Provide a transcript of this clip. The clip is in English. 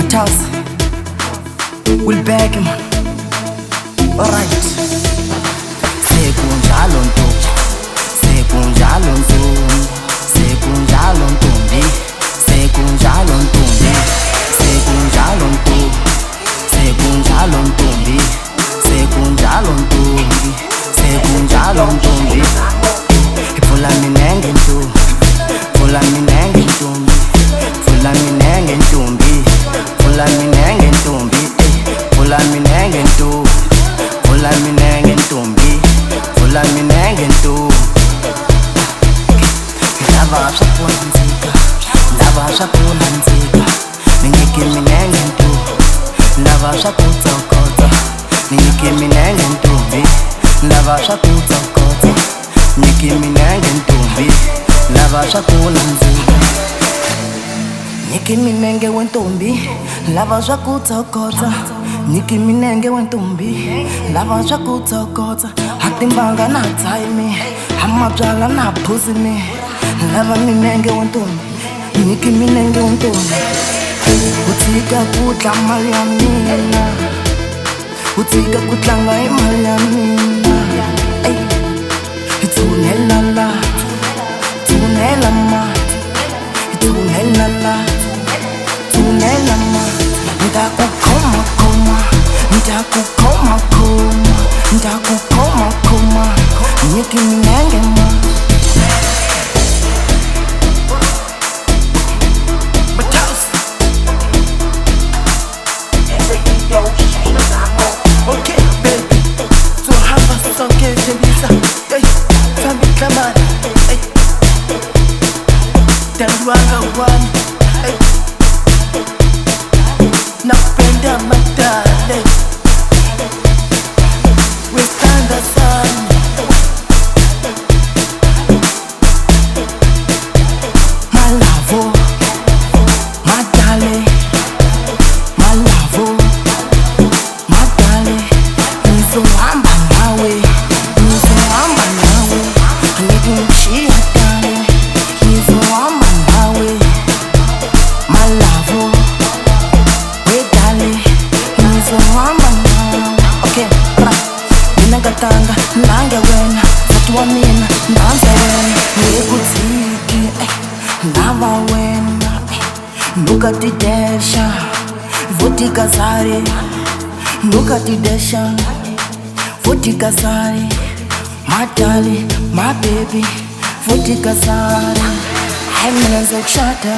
Toss, we'll bag him. Alright. Sekunjalo ntombi, sekunjalo ntombi, sekunjalo ntombi, sekunjalo ntombi, sekunjalo ntombi, sekunjalo ntombi, sekunjalo ntombi, sekunjalo ntombi. Pfula minenge ntombi, pfula minenge ntombi, pfula minenge ntombi, pfula minenge ntombi, pfula minenge ntombi, pfula minenge ntombi, pfula minenge ntombi. Lava swa kunandzika, lava swa kunandzika, ninyike minenge ntombi, lava swa kutsokotsa, ninyike minenge ntombi, lava swa kutsokotsa, ninyike minenge ntombi, lava swa kunandzika. Nyike minenge wentombi, lava swa kutsokotsa, nyike minenge wentombi, lava swa kutsokotsa. Hatimbanga na tsaimi, hamabyala na phuzimi, lava minenge wentombi, nyike minenge wentombi. Utsika ku tlanga mali ya mina, utsika ku tlanga hi mali ya mina. Tsunela la, tsunela ma, tsunela la, tsunela ma. Ndakukoma koma, ndakukoma koma, ndakukoma koma, nyike minenge ma. Okay, baby, so hapa sonke jebisa, fambi kamari, Dalwanga one, napenda matale, we stand the sun. Malavo, matale, malavo, matale, nizohamba nawe, nizohamba nawe, nikumshia tane, nizohamba nawe, malavo, wedale, nizohamba nawe. Okay, mina ngatanga nange wena, zatwa mina ndanza wena, ngekudziki lava wena, nukatidesha votikazari, nukatidesha votikazari, madali, my baby, votikazari. Hai mina ngizokushada.